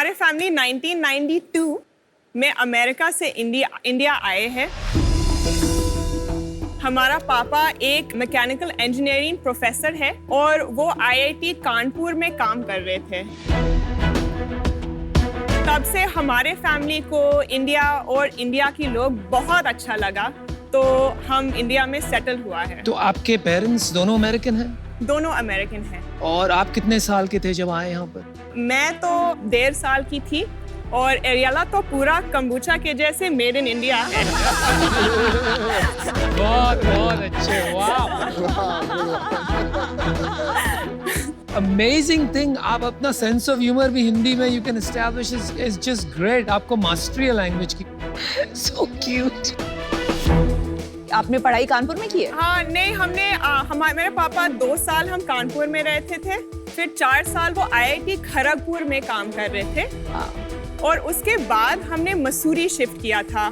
हमारे फैमिली 1992 में अमेरिका से इंडिया आए हैं। हमारा पापा एक मैकेनिकल इंजीनियरिंग प्रोफेसर है और वो आईआईटी कानपुर में काम कर रहे थे। तब से हमारे फैमिली को इंडिया और इंडिया की लोग बहुत अच्छा लगा, तो हम इंडिया में सेटल हुआ है। तो आपके पेरेंट्स दोनों अमेरिकन हैं? दोनों अमेरिकन हैं। और आप कितने साल के थे जब आए यहाँ पर? मैं तो 1.5 साल की थी और एरियाला तो पूरा कंबूचा के जैसे मेड इन इंडिया है। बहुत बहुत अच्छे, वाह। अमेजिंग थिंग, आप अपना सेंस ऑफ ह्यूमर भी हिंदी में you can establish is just great. आपको मास्टरी है लैंग्वेज की। So cute. आपने पढ़ाई कानपुर में की है? हाँ, नहीं, हमने मेरे पापा 2 साल हम कानपुर में रहते थे, फिर 4 साल वो आईआईटी खड़गपुर में काम कर रहे थे और उसके बाद हमने मसूरी शिफ्ट किया था।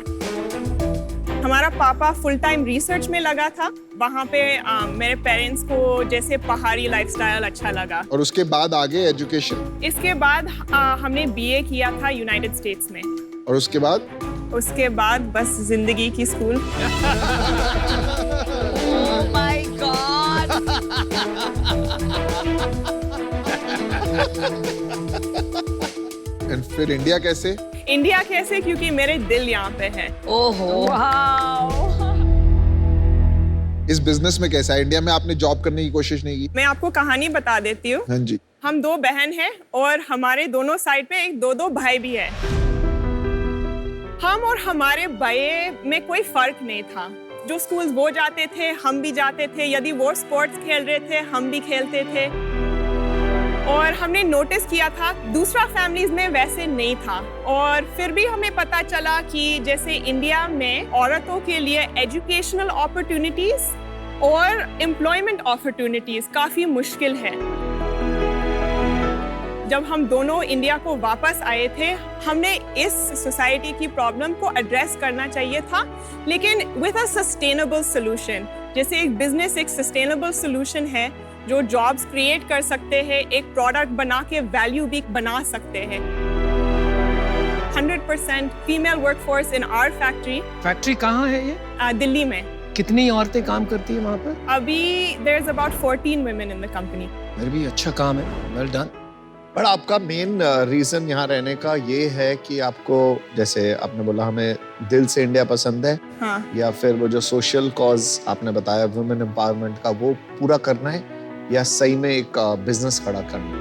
हमारा पापा फुल टाइम रिसर्च में लगा था। वहाँ पे मेरे पेरेंट्स को जैसे पहाड़ी लाइफस्टाइल अच्छा लगा। और उसके बाद आगे एजुकेशन? इसके बाद हमने बीए किया था यूनाइटेड स्टेट्स में। और उसके बाद? उसके बाद बस जिंदगी की school. Oh my God! And फिर इंडिया कैसे? इंडिया कैसे? क्योंकि मेरे दिल यहाँ पे है। ओहो! वाओ! इस बिजनेस में कैसा है? इंडिया में आपने जॉब करने की कोशिश नहीं की? मैं आपको कहानी बता देती हूँ। हाँ जी। हम 2 बहन हैं और हमारे दोनों साइड पे 2 भाई भी है। हम और हमारे भाई में कोई फर्क नहीं था। जो स्कूल्स वो जाते थे हम भी जाते थे, यदि वो स्पोर्ट्स खेल रहे थे हम भी खेलते थे। और हमने नोटिस किया था दूसरा फैमिलीज में वैसे नहीं था। और फिर भी हमें पता चला कि जैसे इंडिया में औरतों के लिए एजुकेशनल अपॉर्चुनिटीज और एम्प्लॉयमेंट अपॉर्चुनिटीज काफ़ी मुश्किल है। जब हम दोनों इंडिया को वापस आए थे, हमने इस सोसाइटी की प्रॉब्लम को एड्रेस करना चाहिए था, लेकिन विद अ सस्टेनेबल सॉल्यूशन। जैसे एक बिजनेस एक सस्टेनेबल सॉल्यूशन है जो जॉब्स क्रिएट कर सकते हैं, एक प्रोडक्ट बना के वैल्यू भी बना सकते हैं। 100% female workforce in our factory. Factory कहाँ है ये? दिल्ली में। कितनी औरतें काम करती है वहाँ पर? अभी there is about 14 women in the company. फिर भी अच्छा काम है, वेल डन। पर आपका मेन रीजन यहाँ रहने का ये है कि आपको, जैसे आपने बोला हमें दिल से इंडिया पसंद है, हाँ। या फिर वो जो सोशल कॉज आपने बताया वुमेन एम्पावरमेंट का, वो पूरा करना है, या सही में एक बिजनेस खड़ा करना है?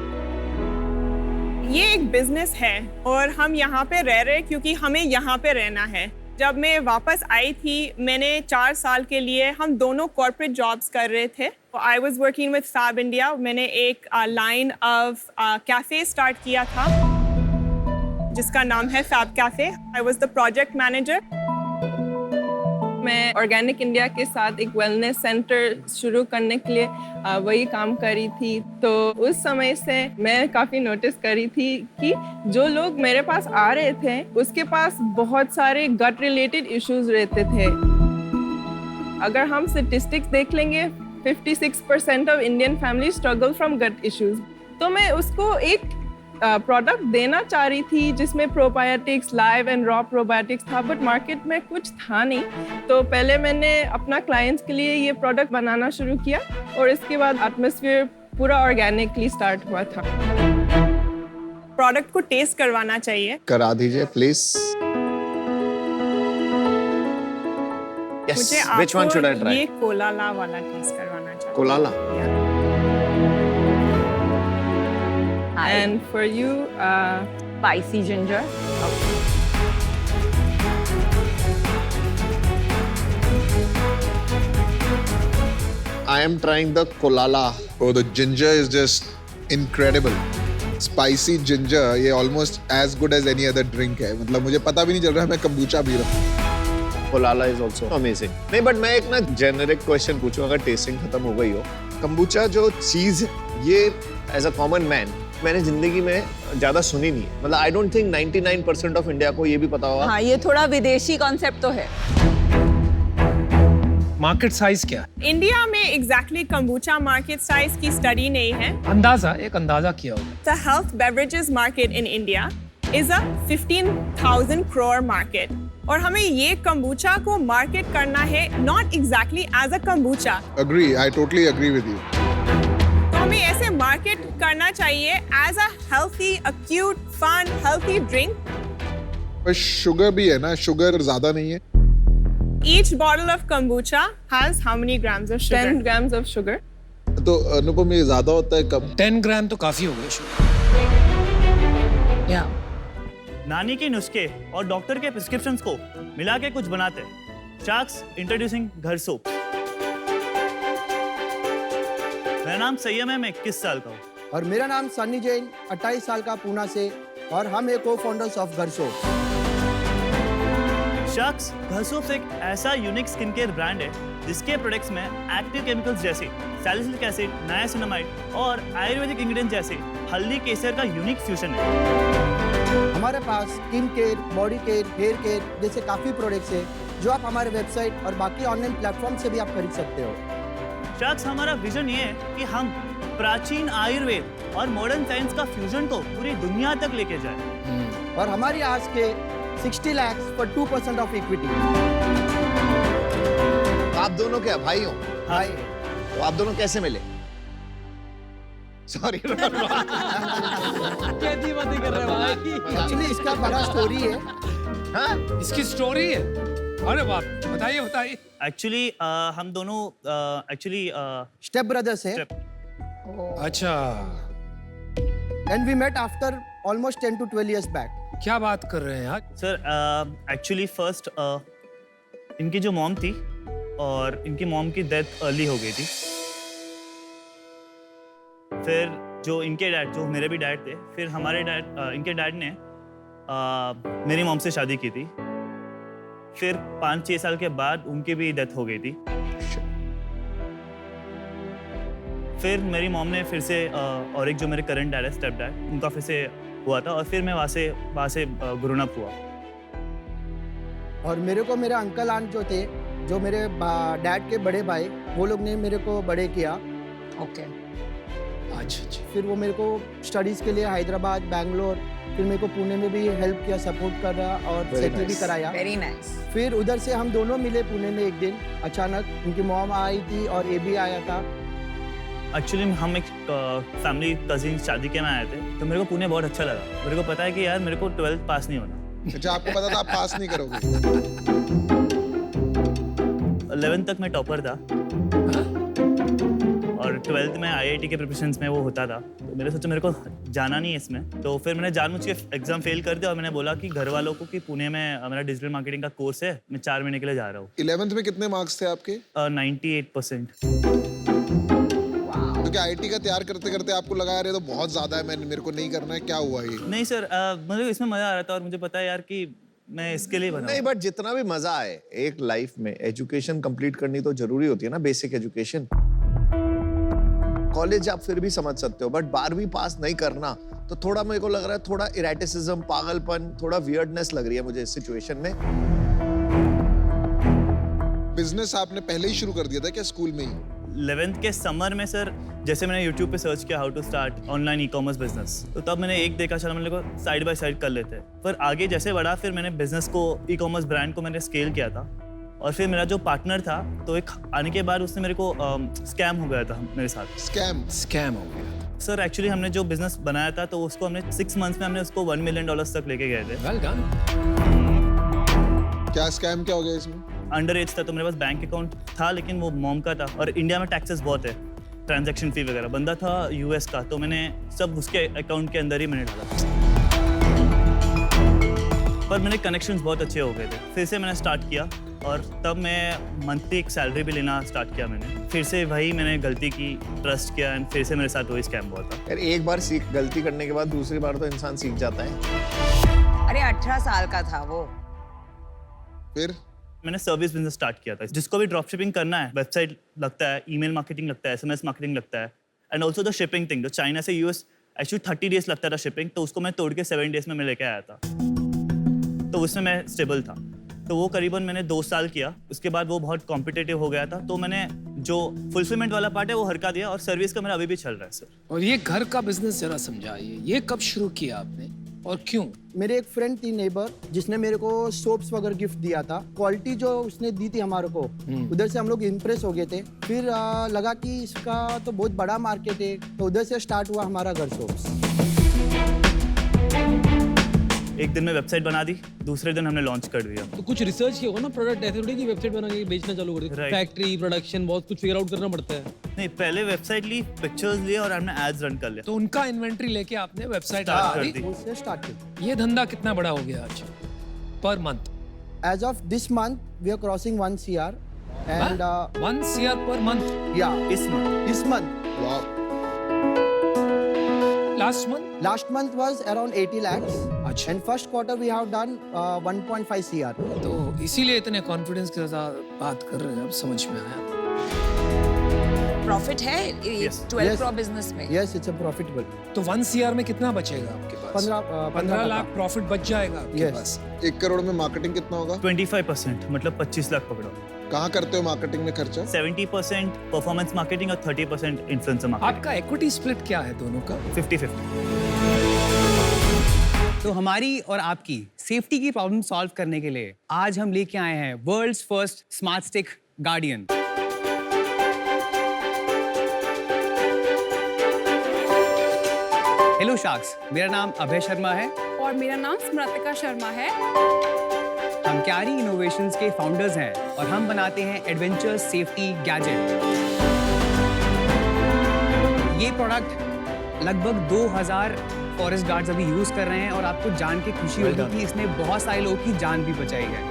ये एक बिजनेस है और हम यहाँ पे रह रहे क्योंकि हमें यहाँ पे रहना है। जब मैं वापस आई थी, मैंने 4 साल के लिए हम दोनों कॉर्पोरेट जॉब्स कर रहे थे। I was working with Fabindia. मैंने एक लाइन ऑफ कैफे स्टार्ट किया था जिसका नाम है Fab Cafe. I was the project manager. मैं ऑर्गेनिक इंडिया के साथ एक वेलनेस सेंटर शुरू करने के लिए वही काम करी थी। तो उस समय से मैं काफ़ी नोटिस करी थी कि जो लोग मेरे पास आ रहे थे उसके पास बहुत सारे गट रिलेटेड इश्यूज रहते थे। अगर हम स्टैटिस्टिक्स देख लेंगे, 56% of Indian family struggle from gut issues. तो मैं उसको एक प्रोडक्ट देना चाह रही थी जिसमें probiotics, live and raw probiotics था, बट मार्केट में कुछ था नहीं। तो पहले मैंने अपना क्लाइंट्स के लिए ये प्रोडक्ट बनाना शुरू किया और इसके बाद एटमॉस्फेयर पूरा ऑर्गेनिकली स्टार्ट हुआ था। प्रोडक्ट को टेस्ट करवाना चाहिए। करा दीजिए प्लीज। मुझे Which one should I try? ये कोलाला वाला टेस्ट करवाना चाहिए। कोलाला। And for you, Spicy ginger. I am trying the kolala. Oh, the ginger is just incredible. Spicy ginger, ये almost as good as any other drink है। मतलब मुझे पता भी नहीं चल रहा है मैं kombucha पी रहा हूँ। कोलाला is also amazing. नहीं, बट मैं एक ना जेनेरिक क्वेश्चन पूछूं, अगर टेस्टिंग खत्म हो गई हो। kombucha जो चीज है, ये एज अ कॉमन मैन मैंने जिंदगी में ज्यादा सुनी नहीं है। मतलब I don't think 99% of India को ये भी पता होगा। हाँ, ये थोड़ा विदेशी कॉन्सेप्ट तो है। मार्केट साइज क्या है? इंडिया में एग्जैक्टली कंबूचा मार्केट साइज की स्टडी नहीं है। एक अंदाजा किया होगा। The health beverages market in India is a 15,000 crore market. और हमें ये kombucha को market करना है not exactly as a kombucha. Agree, I totally agree with you. तो हमें ऐसे market करना चाहिए as a healthy, acute, fun, healthy drink. पर शुगर भी है ना, शुगर ज्यादा नहीं है. Each bottle of kombucha has how many grams of sugar? 10 grams of sugar. तो अनुपम ये ज्यादा होता है कम? 10 ग्राम तो काफी हो गया शुगर. नानी के नुस्खे और डॉक्टर के प्रिस्क्रिप्शंस को मिला के कुछ बनाते हैं. शार्क्स इंट्रोड्यूसिंग घर सोप. मेरा नाम संयम है, मैं 21 साल का हूँ. और मेरा नाम सन्नी जैन, 28 साल का पूना से, और हम एक को-फाउंडर्स ऑफ घर सोप. शार्क्स घर सोप्स एक ऐसा यूनिक स्किन केयर ब्रांड है जिसके प्रोडक्ट्स में एक्टिव केमिकल्स जैसे सैलिसिलिक एसिड, नायासिनामाइड और आयुर्वेदिक इंग्रेडिएंट जैसे हल्दी केसर का यूनिक फ्यूजन है. हमारे पास skin care, body care, hair care जैसे काफ़ी प्रोडक्ट्स हैं जो आप हमारे वेबसाइट और बाकी ऑनलाइन प्लेटफॉर्म से भी आप खरीद सकते हो. शार्क्स हमारा विजन ये है कि हम प्राचीन आयुर्वेद और मॉडर्न साइंस का फ्यूजन को पूरी दुनिया तक लेके जाए. और हमारी आज के 60 लाख फॉर 2% ऑफ इक्विटी. आप दोनों क्या भाई हो? हाँ. तो आप दोनों कैसे मिले? सॉरी. कैसी बातें कर रहे हो भाई? एक्चुअली इसका बड़ा स्टोरी है. हाँ? इसकी स्टोरी है. अरे बाप, बताइए बताइए. एक्चुअली हम दोनों स्टेप ब्रदर्स है. अच्छा, and we met after almost 10 to 12 years back. क्या बात कर रहे हैं यार? सर एक्चुअली फर्स्ट इनकी जो मॉम थी और इनकी मॉम की डेथ अर्ली हो गई थी. फिर जो इनके डैड, जो मेरे भी डैड थे, फिर हमारे डैड, इनके डैड ने मेरी मॉम से शादी की थी. फिर 5-6 साल के बाद उनकी भी डेथ हो गई थी. फिर मेरी मॉम ने फिर से और एक जो मेरे करंट डैड है, स्टेप डैड, उनका फिर से हुआ था और फिर मैं वहाँ से ग्रोन अप हुआ. और मेरे को मेरे अंकल आंट जो थे, जो मेरे डैड के बड़े भाई, वो लोग ने मेरे को बड़े किया. ओके. अच्छा. फिर वो मेरे को स्टडीज़ के लिए हैदराबाद, बैंगलोर, फिर मेरे को पुणे में भी हेल्प किया, सपोर्ट कर रहा और सेटल भी कराया. Very nice. फिर उधर से हम दोनों मिले पुणे में एक दिन अचानक. उनकी मॉम आई थी और ये भी आया था. एक्चुअली हम एक फैमिली कजिन शादी के में आए थे, तो मेरे को पुणे बहुत अच्छा लगा. मेरे को पता है कि यार मेरे को 12th पास नहीं होना. अच्छा, आपको पता था आप पास नहीं करोगे? 11th तक मैं टॉपर था और 12th में IIT के प्रिपरेशंस में वो होता था. तो मैंने सोचा मेरे को जाना नहीं है इसमें, तो फिर मैंने जानबूझ के एग्जाम फेल कर दिया और मैंने बोला कि घर वालों को कि पुणे में मेरा डिजिटल मार्केटिंग का कोर्स है, मैं 4 महीने के लिए जा रहा हूँ. 11th में कितने मार्क्स थे आपके? 98%. तो क्या IIT का तैयार करते करते आपको लगा यार ये तो बहुत ज्यादा है, मेरे को नहीं करना है, क्या हुआ ये? नहीं सर, मुझे इसमें मजा आ रहा था और मुझे पता है यार कि मैं इसके लिए बना नहीं, बट जितना भी मजा आए एक लाइफ में, एजुकेशन कंप्लीट करनी तो जरूरी होती है ना, बेसिक एजुकेशन. कॉलेज आप फिर भी समझ सकते हो, बट 12वीं पास नहीं करना तो थोड़ा मेरे को लग रहा है, थोड़ा इरेटिसिज्म, पागलपन, थोड़ा वियर्डनेस लग रही है मुझे इस सिचुएशन में. बिजनेस आपने पहले ही शुरू कर दिया था क्या स्कूल में ही? 11th के समर में सर, जैसे मैंने YouTube पे सर्च किया how to start online e-commerce business, तो तब मैंने एक देखा, चलो मैंने को साइड बाय साइड कर लेते हैं. पर आगे जैसे बढ़ा, फिर मैंने बिजनेस को, ई-कॉमर्स ब्रांड को मैंने स्केल किया था. और फिर मेरा जो पार्टनर था, तो एक आने के बाद उसने मेरे को स्कैम हो गया था मेरे साथ. स्कैम हो गया. सर एक्चुअली हमने जो बिजनेस बनाया था, तो उसको हमने 6 मंथ्स में हमने उसको $1 million तक लेके गए थे. Well done. क्या स्कैम क्या हो गया इसमें? अंडर एज था, तो मेरे पास बैंक अकाउंट था लेकिन वो मॉम का था, और इंडिया में टैक्सेस बहुत है, ट्रांजैक्शन फी वगैरह. बंदा था US का, तो मैंने सब उसके अकाउंट के अंदर ही मैंने डाला. पर मेरे कनेक्शंस बहुत अच्छे हो गए थे. फिर से मैंने स्टार्ट किया और तब मैं मंथली एक सैलरी भी लेना स्टार्ट किया मैंने. फिर से वही मैंने गलती की, ट्रस्ट किया, एंड फिर से मेरे साथ वही स्कैम हुआ था. यार एक बार गलती करने के बाद दूसरी बार तो इंसान सीख जाता है. अरे 18 साल का था वो. फिर मैंने सर्विस बिजनेस स्टार्ट किया था. जिसको भी ड्रॉप शिपिंग करना है, वेबसाइट लगता है, ईमेल मार्केटिंग लगता है, SMS मार्केटिंग लगता है, and also the shipping thing. जो चाइना से US एक्चुअली 30 डेज लगता था शिपिंग, तो उसको मैं तोड़ के 7 डेज में मैं लेके आया था. तो उसमें मैं स्टेबल था. तो वो करीबन मैंने 2 साल किया. उसके बाद वो बहुत कॉम्पिटिटिव हो गया था, तो मैंने जो फुलफिलमेंट वाला पार्ट है वो हरका दिया, और सर्विस का मेरा अभी भी चल रहा है सर. और ये घर का बिजनेस जरा समझाइए, ये कब शुरू किया आपने और क्यों? मेरे एक फ्रेंड थी नेबर जिसने मेरे को सोप्स वगैरह गिफ्ट दिया था। क्वालिटी जो उसने दी थी हमारे को, उधर से हम लोग इम्प्रेस हो गए थे। फिर लगा कि इसका तो बहुत बड़ा मार्केट है, तो उधर से स्टार्ट हुआ हमारा घर सोप्स। एक दिन में वेबसाइट बना दी, दूसरे दिन हमने लॉन्च कर दिया। तो कुछ रिसर्च किया होगा ना, प्रोडक्ट ऐसे थोड़ी कि वेबसाइट बना के बेचना चालू कर दी। Right. फैक्ट्री, प्रोडक्शन, बहुत कुछ फिगर आउट करना पड़ता है। नहीं, पहले वेबसाइट ली, पिक्चर्स लिए और हमने एड्स रन कर लिया। तो उनका इन्वेंट्री लेके आपने वेबसाइट Start बना कर दी। दी। उससे स्टार्ट किया। ये धंधा कितना बड़ा हो गया आज per month? As of this month, we are crossing 1 CR, and 1 CR per month? yeah, इस month this month, वाह, last month? last month was around 80 lakhs, अच्छा। and first quarter we have done 1.5 CR. तो इसीलिए इतने confidence के साथ बात कर रहे हैं, अब समझ में आया। प्रॉफिट है Yes. 12 Yes. Pro बिजनेस में। Yes, it's a profitable. तो 1 CR में कितना बचेगा आपके पास? 15 लाख प्रॉफिट बच जाएगा आपके Yes. पास। 1 करोड़ में मार्केटिंग कितना होगा? 25%, मतलब 25 लाख पकड़ो। कहाँ करते हो मार्केटिंग में खर्चा? 70% परफॉर्मेंस मार्केटिंग और 30% इन्फ्लुएंसर मार्केटिंग। आपका इक्विटी स्प्लिट क्या है दोनों का? 50-50। तो हमारी और आपकी सेफ्टी की प्रॉब्लम सॉल्व करने के लिए आज हम लेके आए हैं world's first smart stick guardian. Hello sharks, मेरा नाम अभय शर्मा है और मेरा नाम स्मृतिका शर्मा है। हम क्यारी इनोवेशंस के फाउंडर्स हैं और हम बनाते हैं एडवेंचर सेफ्टी गैजेट। ये प्रोडक्ट लगभग 2000 फॉरेस्ट गार्ड्स अभी यूज कर रहे हैं और आपको जान के खुशी होगी कि इसने बहुत सारे लोगों की जान भी बचाई है।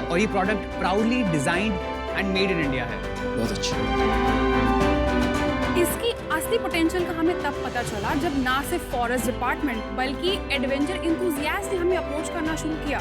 और ये product proudly designed and made in India है। बहुत अच्छा। इसकी असली पोटेंशियल का हमें तब पता चला जब ना सिर्फ फॉरेस्ट डिपार्टमेंट बल्कि एडवेंचर इंथुजियास्ट ने हमें अप्रोच करना शुरू किया।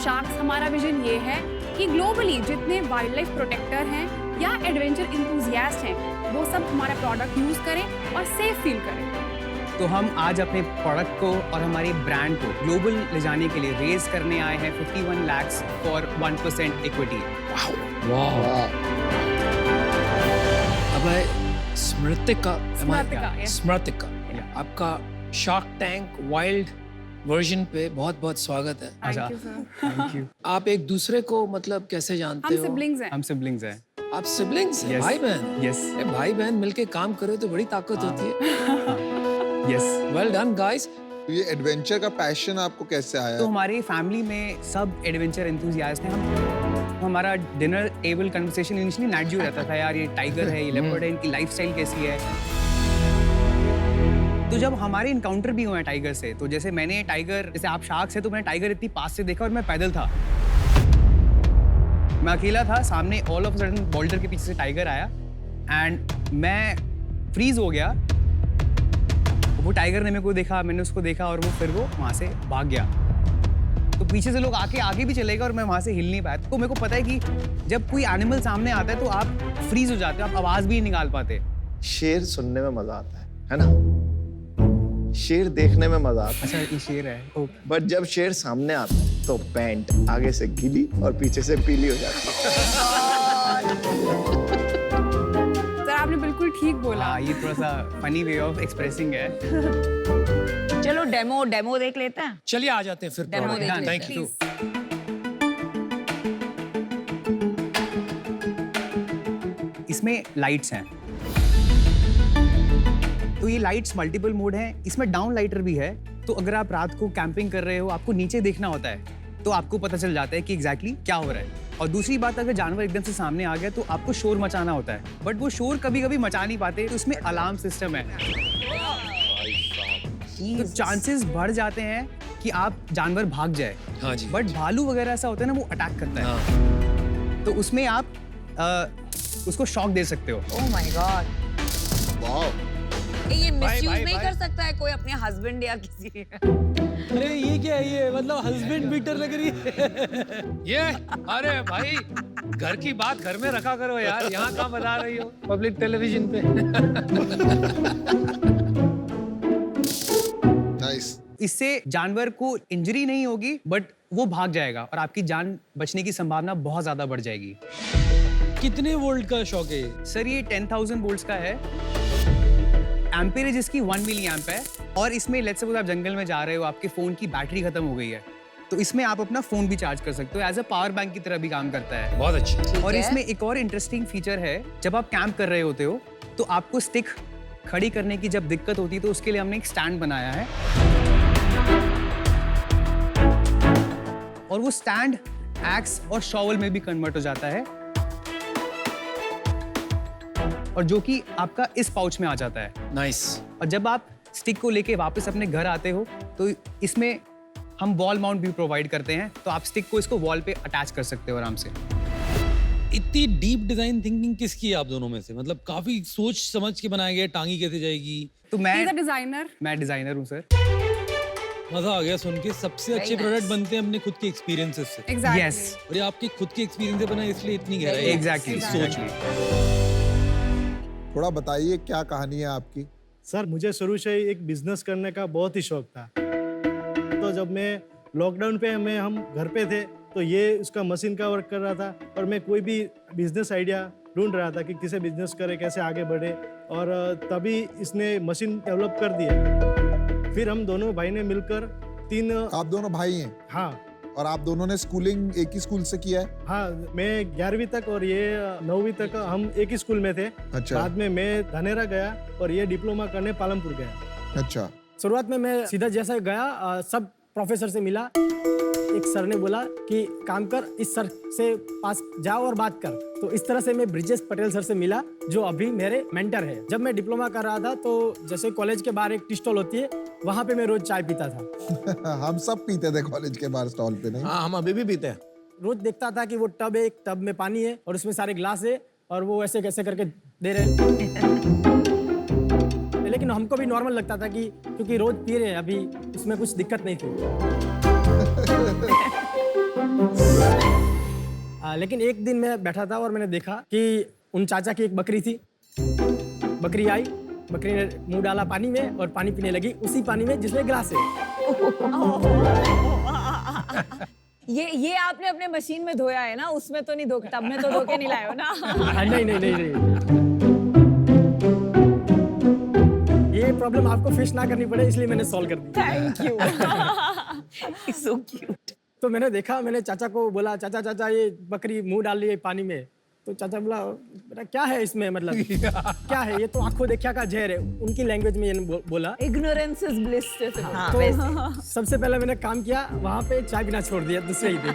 शार्क्स हमारा विजन ये है कि ग्लोबली जितने वाइल्ड लाइफ प्रोटेक्टर हैं या एडवेंचर इंथुजियास्ट हैं, वो सब हमारा प्रोडक्ट यूज करें और सेफ फील करें। तो हम आज अपने प्रोडक्ट को और हमारे ब्रांड को ग्लोबल ले जाने के लिए रेज करने आए हैं 51 lakhs फॉर 1% इक्विटी। वाह, अभय, स्मृतिका, स्मृतिका, yes. स्मृतिका, आपका शार्क टैंक वाइल्ड वर्जन पे बहुत बहुत स्वागत है। अच्छा, Thank you, sir. Thank you. आप एक दूसरे को मतलब कैसे जानते हम हो? सिबलिंग्स हैं। हम सिबलिंग्स हैं। आप सिबलिंग्स हैं? Yes. भाई बहन? यस अरे भाई बहन मिलके काम करे तो बड़ी ताकत होती है। यस। Well done guys. तो ये एडवेंचर का पैशन आपको कैसे आया? तो हमारी फैमिली में सब एडवेंचर एंथुसियास्ट हैं। हमारा dinner table conversation initially night view रहता था, यार ये टाइगर है, ये लेपर्ड है, इनकी लाइफस्टाइल कैसी है। तो जब हमारे इनकाउंटर भी हुए हैं टाइगर से, तो जैसे मैंने टाइगर, जैसे आप शार्क्स है तो मैंने टाइगर इतनी पास से देखा और मैं पैदल था, मैं अकेला था, सामने ऑल ऑफ सडन बोल्डर के पीछे से टाइगर आया एंड मैं फ्रीज हो गया। वो टाइगर ने मेरे को देखा, मैंने उसको देखा और वो फिर वो वहाँ से भाग गया। तो पीछे से लोग आगे भी चले गए और मैं वहाँ से हिल नहीं पाया। तो मेरे को पता है कि जब कोई एनिमल सामने आता है तो आप फ्रीज हो जाते हो, आप आवाज भी नहीं निकाल पाते। शेर सुनने में मजा आता है ना? शेर देखने में मजा आता अच्छा, ये शेर है। है, बट जब शेर सामने आता है तो पैंट आगे से गीली और पीछे से पीली हो जाती है। सर आपने बिल्कुल ठीक बोला। हाँ, ये थोड़ा सा फनी वे ऑफ एक्सप्रेसिंग है। चलो डेमो देख लेते हैं। चलिए आ जाते हैं फिर। Demo देख लेते थैंक हैं। यू। इसमें लाइट्स हैं, तो ये लाइट्स मल्टीपल मोड हैं। इसमें डाउन लाइटर भी है, तो अगर आप रात को कैंपिंग कर रहे हो, आपको नीचे देखना होता है, तो आपको पता चल जाता है कि एग्जैक्टली क्या हो रहा है। और दूसरी बात, अगर जानवर एकदम से सामने आ गया तो आपको शोर मचाना होता है, बट वो शोर कभी कभी मचा नहीं पाते, तो इसमें अलार्म सिस्टम है। तो चांसेस बढ़ जाते हैं कि आप जानवर भाग जाए। हाँ जी। बट भालू वगैरह ऐसा होता है ना, वो अटैक करता है। हाँ। तो उसमें आप उसको शॉक दे सकते हो। ओह माय गॉड, वाह, ये मिसयूज भाई, नहीं भाई। कर सकता है कोई अपने हस्बैंड या किसी। अरे ये क्या है, ये मतलब हस्बैंड बीटर लग रही है। ये अरे भाई, घर की बात घर में रखा करो यार, यहाँ कहाँ बता रही हो पब्लिक टेलीविजन पे। नाइस। इससे जानवर को इंजरी नहीं होगी, बट वो भाग जाएगा और आपकी जान बचने की संभावना बहुत ज्यादा बढ़ जाएगी। कितने वोल्ट का शॉक है ये? सर ये 10,000 वोल्ट्स का है एम्पेरेज इसकी 1 मिली एम्प है और इसमें लेट्स सपोज आप जंगल में जा रहे हो, आपके फ़ोन की बैटरी खत्म हो गई है, तो इसमें आप अपना फ़ोन भी चार्ज कर सकते हो, एज अ पावर बैंक की तरह भी काम करता है। बहुत अच्छी। और इसमें एक और इंटरेस्टिंग फीचर है, जब आप कैंप कर रहे होते हो तो आपको स्टिक खड़ी करने की जब दिक्कत होती है तो उसके लिए हमने एक स्टैंड बनाया है और वो स्टैंड एक्स और शॉवल में भी कन्वर्ट हो जाता है और जो कि आपका इस पाउच में आ जाता है। नाइस। और जब आप स्टिक को लेके वापस अपने घर आते हो तो इसमें हम वॉल माउंट भी प्रोवाइड करते हैं, तो आप स्टिक को इसको वॉल पे अटैच कर सकते हो आराम से। इतनी डीप डिजाइन थिंकिंग किसकी है आप दोनों में से? मतलब काफी सोच समझ के बनाया गया, टांगी कैसे जाएगी? तो He's a designer. मैं डिजाइनर हूँ सर। मजा आ गया सुन के। सबसे अच्छे प्रोडक्ट बनते हैं अपने खुद के एक्सपीरियंसेस से। Exactly. यस और ये आपके खुद के एक्सपीरियंस से बना है, इसलिए इतनी गहराई है एग्जैक्टली इस सोच में। थोड़ा बताइए क्या कहानी है आपकी। सर मुझे शुरू से ही एक बिजनेस करने का बहुत ही शौक था। तो जब मैं लॉकडाउन पे हम घर पे थे तो ये उसका मशीन का वर्क कर रहा था और मैं कोई भी बिजनेस आइडिया ढूंढ रहा था कि किसे बिजनेस करे, कैसे आगे बढ़े, और तभी इसने मशीन डेवलप कर दिया। फिर हम दोनों भाई ने मिलकर 3। आप दोनों भाई हैं? हाँ। और आप दोनों ने स्कूलिंग एक ही स्कूल से किया है? हाँ, मैं 11वीं तक और ये 9वीं तक हम एक ही स्कूल में थे। अच्छा। बाद में मैं धानेरा गया और ये डिप्लोमा करने पालमपुर गया। अच्छा। शुरुआत में मैं सीधा जैसा गया सब प्रोफेसर से मिला। एक सर ने बोला कि काम कर, इस सर से पास जाओ और बात कर। तो इस तरह से मैं ब्रिजेश पटेल सर से मिला जो अभी मेरे मेंटर है। जब मैं डिप्लोमा कर रहा था तो जैसे कॉलेज के बाहर एक टी स्टॉल होती है, वहाँ पे मैं रोज चाय पीता था। हम सब पीते थे कॉलेज के बाहर स्टॉल पे, नहीं? हाँ, हम अभी भी पीते हैं। रोज देखता था कि वो टब है, एक टब में पानी है और उसमें सारे ग्लास है और वो ऐसे कैसे करके दे रहे हैं। लेकिन हमको भी नॉर्मल लगता था कि क्योंकि रोज पी रहे हैं, अभी उसमें कुछ दिक्कत नहीं थी। लेकिन एक दिन मैं बैठा था और मैंने देखा कि उन चाचा की एक बकरी थी। बकरी आई, बकरी ने मुंह डाला पानी में और पानी पीने लगी उसी पानी में जिसमें ग्लास है। ये आपने अपने मशीन में धोया है ना, उसमें तो नहीं धो, तब में तो धो के नहीं लाए हो ना? नहीं। ये प्रॉब्लम आपको फेस ना करनी पड़े इसलिए मैंने सॉल्व कर दी। Thank you. So cute. तो मैंने देखा, मैंने चाचा को बोला, चाचा ये बकरी मुंह डाल रही है पानी में। तो चाचा बोला, बेटा क्या है इसमें, मतलब क्या है ये? तो आंखों देखा का जहर है, उनकी लैंग्वेज में ये बोला। Ignorance is bliss. तो सबसे पहले मैंने काम किया, वहाँ पे चाय पीना छोड़ दिया दूसरे ही दिन।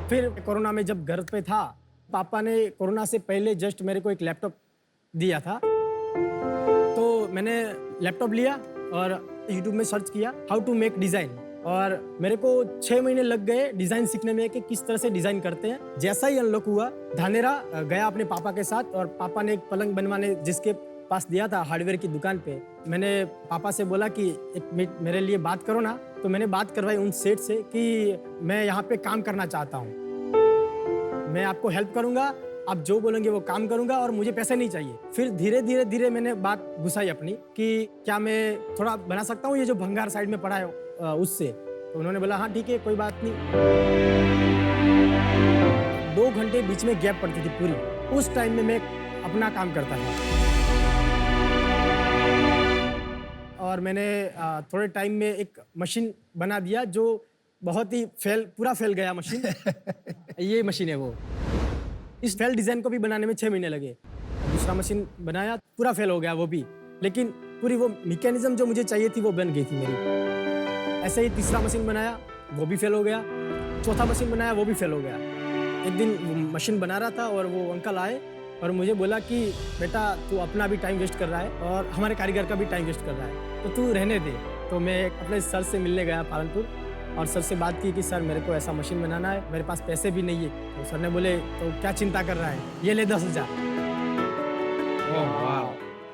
फिर कोरोना में जब घर पे था, पापा ने कोरोना से पहले जस्ट मेरे को एक लैपटॉप दिया था। तो मैंने लैपटॉप लिया और यूट्यूब में सर्च किया हाउ टू मेक डिज़ाइन, और मेरे को 6 महीने लग गए डिज़ाइन सीखने में कि किस तरह से डिज़ाइन करते हैं। जैसा ही अनलॉक हुआ, धानेरा गया अपने पापा के साथ और पापा ने एक पलंग बनवाने जिसके पास दिया था हार्डवेयर की दुकान पे। मैंने पापा से बोला कि एक मिनट मेरे लिए बात करो ना। तो मैंने बात करवाई उन सेठ से कि मैं यहाँ पे काम करना चाहता हूँ, मैं आपको हेल्प करूँगा, आप जो बोलेंगे वो काम करूंगा और मुझे पैसे नहीं चाहिए। फिर धीरे धीरे मैंने बात घुसाई अपनी कि क्या मैं थोड़ा बना सकता हूँ ये जो भंगार साइड में पड़ा है उससे। तो उन्होंने बोला हाँ ठीक है, कोई बात नहीं। 2 घंटे बीच में गैप पड़ती थी पूरी, उस टाइम में मैं अपना काम करता था। और मैंने थोड़े टाइम में एक मशीन बना दिया जो बहुत ही पूरा फैल गया मशीन। ये मशीन है वो। इस फेल डिज़ाइन को भी बनाने में 6 महीने लगे। दूसरा मशीन बनाया, पूरा फेल हो गया वो भी, लेकिन पूरी वो मैकेनिज्म जो मुझे चाहिए थी वो बन गई थी मेरी। ऐसे ही तीसरा मशीन बनाया, वो भी फेल हो गया। चौथा मशीन बनाया, वो भी फेल हो गया। एक दिन मशीन बना रहा था और वो अंकल आए और मुझे बोला कि बेटा तू अपना भी टाइम वेस्ट कर रहा है और हमारे कारीगर का भी टाइम वेस्ट कर रहा है, तो तू रहने दे। तो मैं अपने सर से मिलने गया पालनपुर और सर से बात की कि सर मेरे को ऐसा मशीन बनाना है, मेरे पास पैसे भी नहीं है। तो सर ने बोले तो क्या चिंता कर रहा है, ये ले 10,000।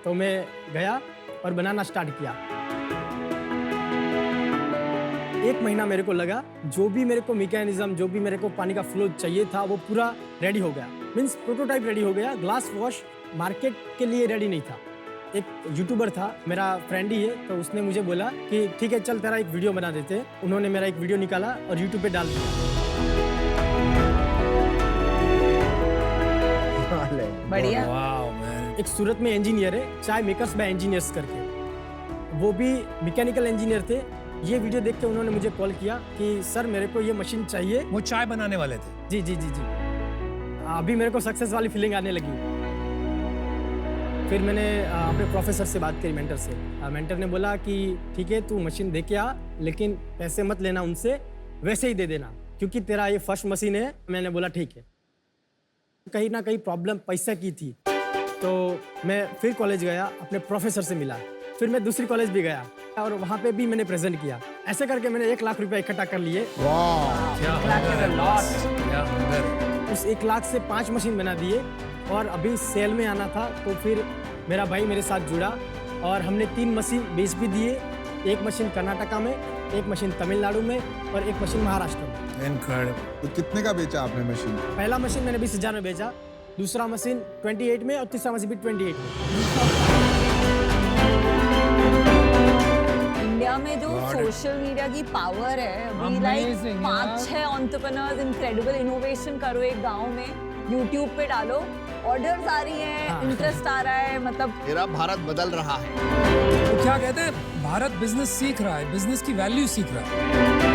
तो मैं गया और बनाना स्टार्ट किया। 1 महीना मेरे को लगा, जो भी मेरे को मैकेनिज्म, जो भी मेरे को पानी का फ्लो चाहिए था वो पूरा रेडी हो गया। मीन्स प्रोटोटाइप रेडी हो गया। ग्लास वॉश मार्केट के लिए रेडी नहीं था। एक यूट्यूबर था, मेरा फ्रेंड ही है, तो उसने मुझे बोला कि ठीक है चल तेरा एक वीडियो बना देते हैं। उन्होंने मेरा एक वीडियो निकाला और यूट्यूब पे डाल दिया। बढ़िया। वाओ मैन, एक सूरत में इंजीनियर है, चाय मेकर्स बाय इंजीनियर्स करके, वो भी मैकेनिकल इंजीनियर थे। ये वीडियो देख के उन्होंने मुझे कॉल किया कि सर मेरे को ये मशीन चाहिए। वो चाय बनाने वाले थे? जी जी जी जी। अभी मेरे को सक्सेस वाली फीलिंग आने लगी। फिर मैंने अपने प्रोफेसर से बात करी, मेंटर से। मेंटर ने बोला कि ठीक है तू मशीन दे के आ, लेकिन पैसे मत लेना उनसे, वैसे ही दे देना, क्योंकि तेरा ये फर्स्ट मशीन है। मैंने बोला ठीक है। कहीं ना कहीं प्रॉब्लम पैसा की थी, तो मैं फिर कॉलेज गया, अपने प्रोफेसर से मिला। फिर मैं दूसरी कॉलेज भी गया और वहाँ पे भी मैंने प्रेजेंट किया। ऐसे करके मैंने 1 लाख रुपया इकट्ठा कर लिए। क्या हुनर। उस 1 लाख से 5 मशीन बना दिए और अभी सेल में आना था, तो फिर मेरा भाई मेरे साथ जुड़ा और हमने 3 मशीन बेच भी दिए। 1 मशीन कर्नाटका में, 1 मशीन तमिलनाडु में और 1 मशीन महाराष्ट्र में। इनक्रेडिबल। तो कितने का बेचा आपने मशीन? पहला मशीन मैंने 20,000 में बेचा, दूसरा मशीन 28 में और तीसरा मशीन भी 28 में। इंडिया में जो सोशल मीडिया की पावर है, अभी like Amazing, 5-6 entrepreneurs incredible innovation करो एक गांव में, यूट्यूब पे डालो, ऑर्डर्स आ रही हैं, इंटरेस्ट आ रहा है, मतलब मेरा भारत बदल रहा है। तो क्या कहते हैं, भारत बिजनेस सीख रहा है, बिजनेस की वैल्यू सीख रहा है।